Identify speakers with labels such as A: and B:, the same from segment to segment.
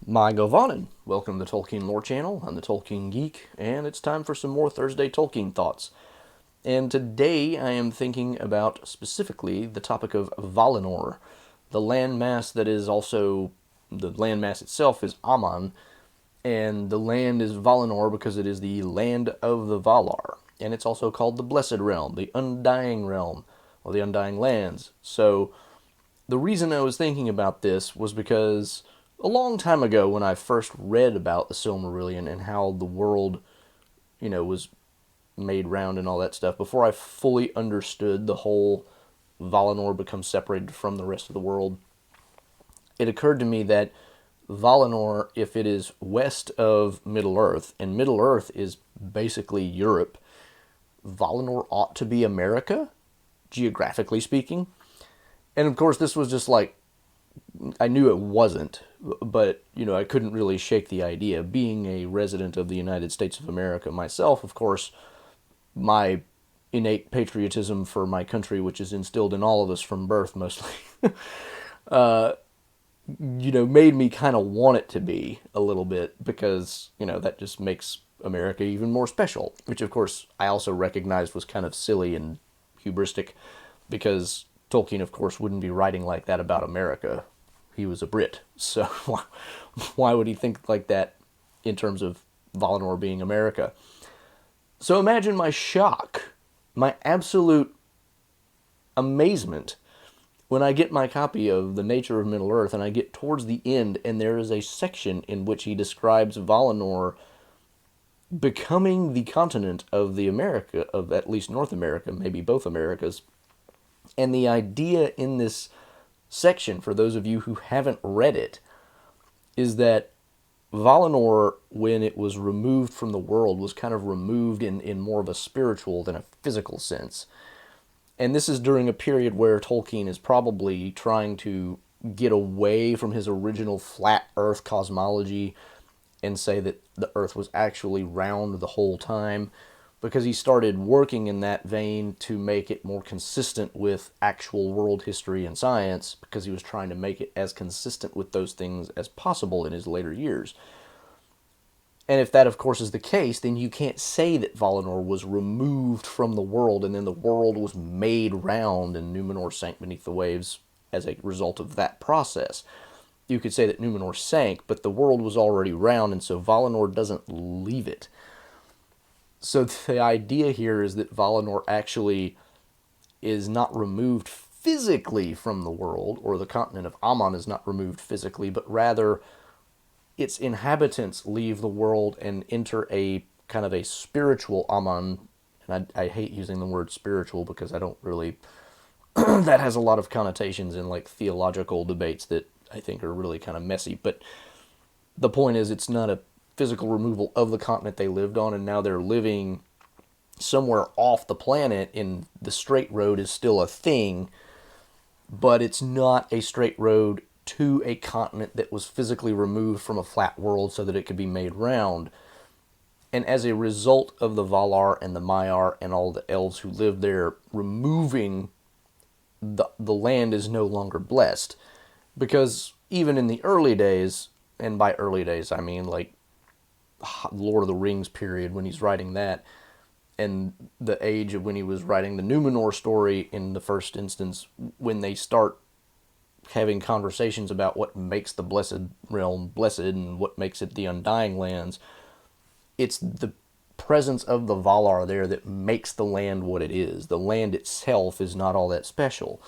A: My Govanen. Welcome to the Tolkien Lore Channel. I'm the Tolkien Geek, and it's time for some more Thursday Tolkien thoughts. And today I am thinking about specifically the topic of Valinor, the landmass that is also the landmass itself is Aman, and the land is Valinor because it is the land of the Valar, and it's also called the Blessed Realm, the Undying Realm, or the Undying Lands. So the reason I was thinking about this was because a long time ago, when I first read about the Silmarillion and how the world, was made round and all that stuff, before I fully understood the whole Valinor becomes separated from the rest of the world, it occurred to me that Valinor, if it is west of Middle Earth, and Middle Earth is basically Europe, Valinor ought to be America, geographically speaking. And of course, this was just like, I knew it wasn't, but, I couldn't really shake the idea. Being a resident of the United States of America myself, of course, my innate patriotism for my country, which is instilled in all of us from birth mostly, made me kind of want it to be a little bit because, that just makes America even more special, which of course I also recognized was kind of silly and hubristic because Tolkien, of course, wouldn't be writing like that about America. He was a Brit, so why would he think like that in terms of Valinor being America? So imagine my shock, my absolute amazement when I get my copy of The Nature of Middle Earth and I get towards the end and there is a section in which he describes Valinor becoming the continent of the America, of at least North America, maybe both Americas. And the idea in this section, for those of you who haven't read it, is that Valinor, when it was removed from the world, was kind of removed in more of a spiritual than a physical sense. And this is during a period where Tolkien is probably trying to get away from his original flat Earth cosmology and say that the Earth was actually round the whole time, because he started working in that vein to make it more consistent with actual world history and science, because he was trying to make it as consistent with those things as possible in his later years. And if that, of course, is the case, then you can't say that Valinor was removed from the world and then the world was made round and Numenor sank beneath the waves as a result of that process. You could say that Numenor sank, but the world was already round, and so Valinor doesn't leave it. So the idea here is that Valinor actually is not removed physically from the world, or the continent of Aman is not removed physically, but rather its inhabitants leave the world and enter a kind of a spiritual Aman. And I hate using the word spiritual because I don't really, that has a lot of connotations in like theological debates that I think are really kind of messy. But the point is, it's not a physical removal of the continent they lived on, and now they're living somewhere off the planet, and the straight road is still a thing, but it's not a straight road to a continent that was physically removed from a flat world so that it could be made round. And as a result of the Valar and the Maiar and all the elves who lived there removing, the land is no longer blessed. Because even in the early days, and by early days I mean like Lord of the Rings period when he's writing that, and the age of when he was writing the Numenor story in the first instance, when they start having conversations about what makes the Blessed Realm blessed and what makes it the Undying Lands, it's the presence of the Valar there that makes the land what it is. The land itself is not all that special.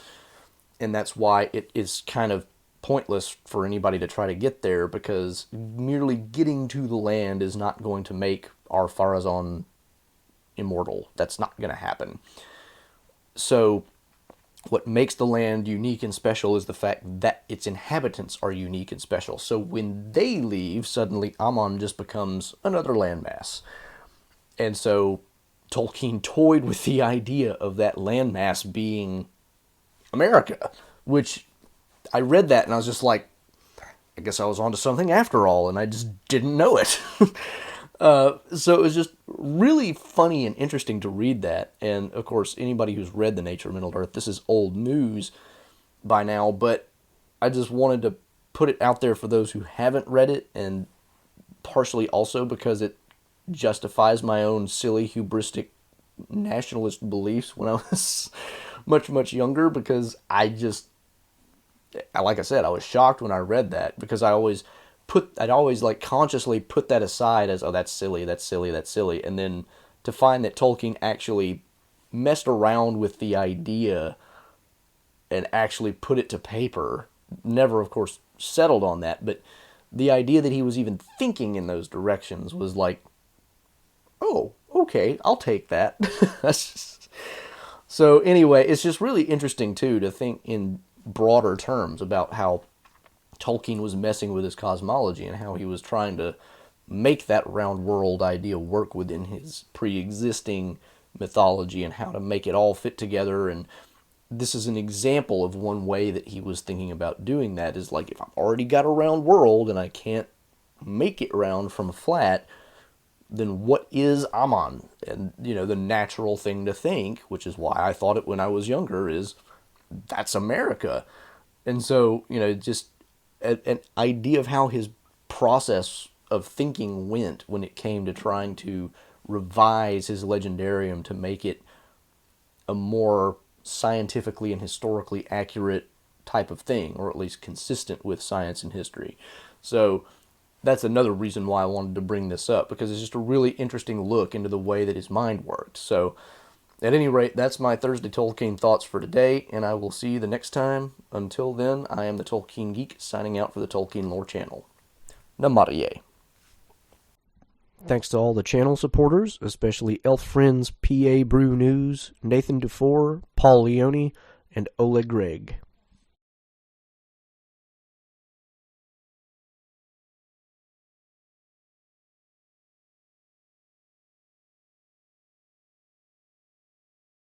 A: And that's why it is kind of pointless for anybody to try to get there, because merely getting to the land is not going to make our Pharazôn immortal. That's not going to happen. So what makes the land unique and special is the fact that its inhabitants are unique and special. So when they leave, suddenly Aman just becomes another landmass. And so Tolkien toyed with the idea of that landmass being America, which I read that and I was just like, I guess I was onto something after all, and I just didn't know it. So it was just really funny and interesting to read that. And of course, anybody who's read The Nature of Middle Earth, this is old news by now, but I just wanted to put it out there for those who haven't read it, and partially also because it justifies my own silly, hubristic nationalist beliefs when I was much, much younger, because like I said, I was shocked when I read that, because I'd always like consciously put that aside as, oh, that's silly, that's silly, that's silly. And then to find that Tolkien actually messed around with the idea and actually put it to paper, never, of course, settled on that, but the idea that he was even thinking in those directions was like, oh, okay, I'll take that. So anyway, it's just really interesting too to think in broader terms about how Tolkien was messing with his cosmology and how he was trying to make that round world idea work within his pre-existing mythology and how to make it all fit together. And this is an example of one way that he was thinking about doing that, is like, if I've already got a round world and I can't make it round from a flat, then what is Aman? And, the natural thing to think, which is why I thought it when I was younger, is that's America. And so, just an idea of how his process of thinking went when it came to trying to revise his legendarium to make it a more scientifically and historically accurate type of thing, or at least consistent with science and history. So that's another reason why I wanted to bring this up, because it's just a really interesting look into the way that his mind worked. So at any rate, that's my Thursday Tolkien thoughts for today, and I will see you the next time. Until then, I am the Tolkien Geek, signing out for the Tolkien Lore channel. Namarie. Thanks to all the channel supporters, especially Elf Friends, PA Brew News, Nathan DeFore, Paul Leone, and Oleg Gregg.